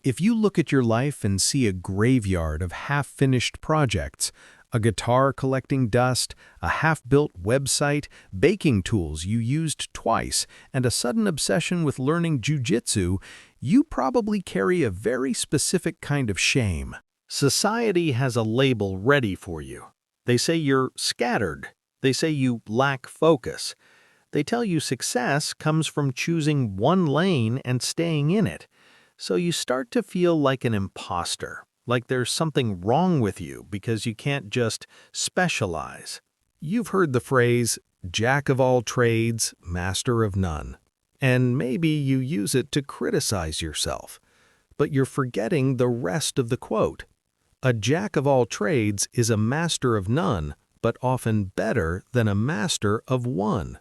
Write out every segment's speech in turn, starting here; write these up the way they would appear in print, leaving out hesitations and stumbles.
If you look at your life and see a graveyard of half-finished projects, a guitar collecting dust, a half-built website, baking tools you used twice, and a sudden obsession with learning jujitsu, you probably carry a very specific kind of shame. Society has a label ready for you. They say you're scattered. They say you lack focus. They tell you success comes from choosing one lane and staying in it. So you start to feel like an impostor, like there's something wrong with you because you can't just specialize. You've heard the phrase, "Jack of all trades, master of none." And maybe you use it to criticize yourself. But you're forgetting the rest of the quote. A jack of all trades is a master of none, but often better than a master of one.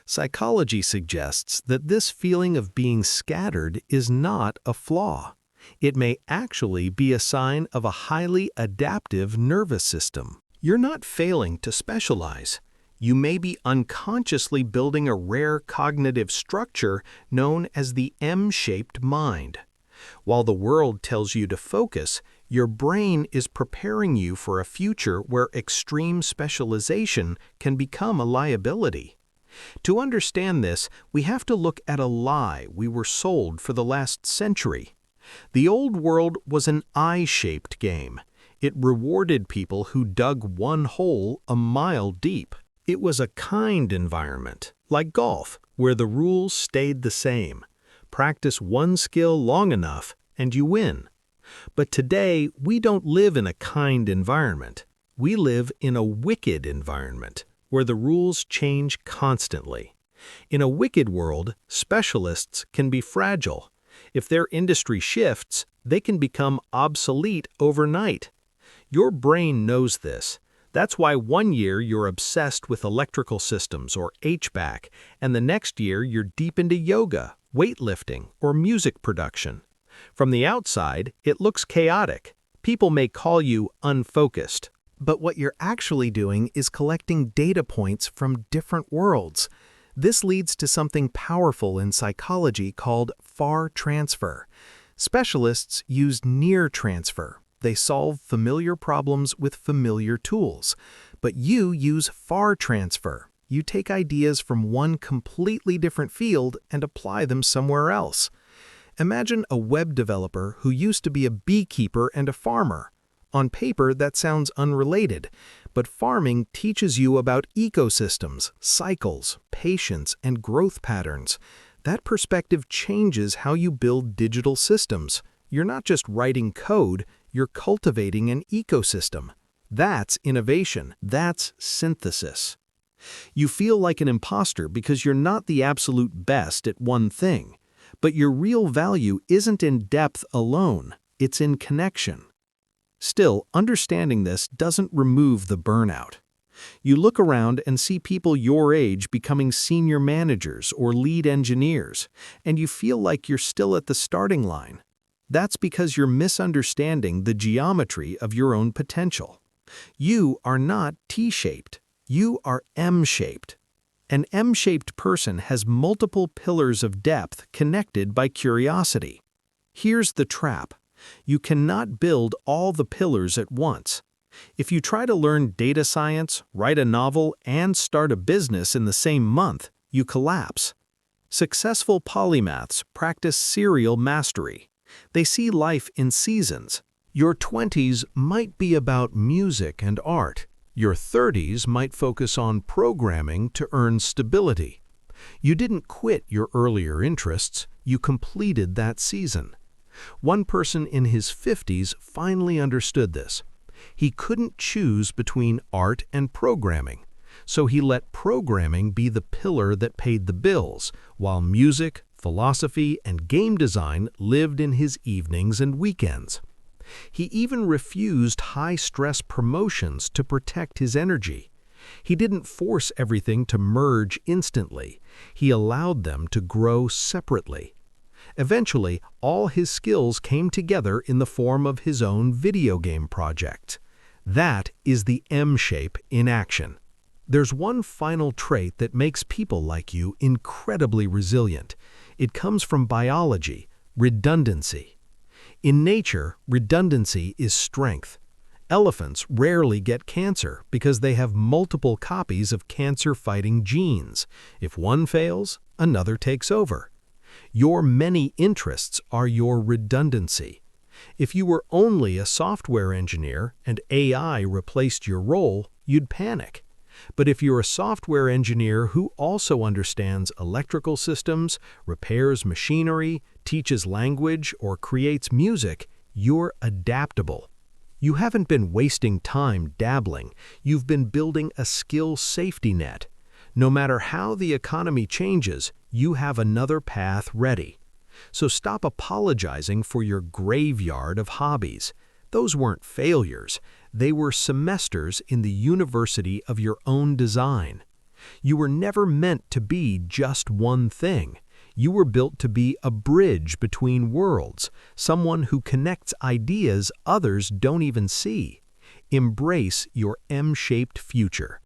Psychology suggests that this feeling of being scattered is not a flaw. It may actually be a sign of a highly adaptive nervous system. You're not failing to specialize. You may be unconsciously building a rare cognitive structure known as the M-shaped mind. While the world tells you to focus, your brain is preparing you for a future where extreme specialization can become a liability. To understand this, we have to look at a lie we were sold for the last century. The old world was an I-shaped game. It rewarded people who dug one hole a mile deep. It was a kind environment, like golf, where the rules stayed the same. Practice one skill long enough, and you win. But today, we don't live in a kind environment. We live in a wicked environment, where the rules change constantly. In a wicked world, specialists can be fragile. If their industry shifts, they can become obsolete overnight. Your brain knows this. That's why one year you're obsessed with electrical systems or HVAC, and the next year you're deep into yoga, weightlifting, or music production. From the outside, it looks chaotic. People may call you unfocused. But what you're actually doing is collecting data points from different worlds. This leads to something powerful in psychology called far transfer. Specialists use near transfer. They solve familiar problems with familiar tools. But you use far transfer. You take ideas from one completely different field and apply them somewhere else. Imagine a web developer who used to be a beekeeper and a farmer. On paper, that sounds unrelated, but farming teaches you about ecosystems, cycles, patience, and growth patterns. That perspective changes how you build digital systems. You're not just writing code, you're cultivating an ecosystem. That's innovation. That's synthesis. You feel like an imposter because you're not the absolute best at one thing. But your real value isn't in depth alone, it's in connection. Still, understanding this doesn't remove the burnout. You look around and see people your age becoming senior managers or lead engineers, and you feel like you're still at the starting line. That's because you're misunderstanding the geometry of your own potential. You are not T-shaped. You are M-shaped. An M-shaped person has multiple pillars of depth connected by curiosity. Here's the trap. You cannot build all the pillars at once. If you try to learn data science, write a novel, and start a business in the same month, you collapse. Successful polymaths practice serial mastery. They see life in seasons. Your 20s might be about music and art. Your 30s might focus on programming to earn stability. You didn't quit your earlier interests, you completed that season. One person in his 50s finally understood this. He couldn't choose between art and programming, so he let programming be the pillar that paid the bills, while music, philosophy, and game design lived in his evenings and weekends. He even refused high-stress promotions to protect his energy. He didn't force everything to merge instantly. He allowed them to grow separately. Eventually, all his skills came together in the form of his own video game project. That is the M-shape in action. There's one final trait that makes people like you incredibly resilient. It comes from biology, redundancy. In nature, redundancy is strength. Elephants rarely get cancer because they have multiple copies of cancer-fighting genes. If one fails, another takes over. Your many interests are your redundancy. If you were only a software engineer and AI replaced your role, you'd panic. But if you're a software engineer who also understands electrical systems, repairs machinery, teaches language, or creates music, you're adaptable. You haven't been wasting time dabbling, you've been building a skill safety net. No matter how the economy changes, you have another path ready. So stop apologizing for your graveyard of hobbies. Those weren't failures, they were semesters in the university of your own design. You were never meant to be just one thing. You were built to be a bridge between worlds, someone who connects ideas others don't even see. Embrace your M-shaped future.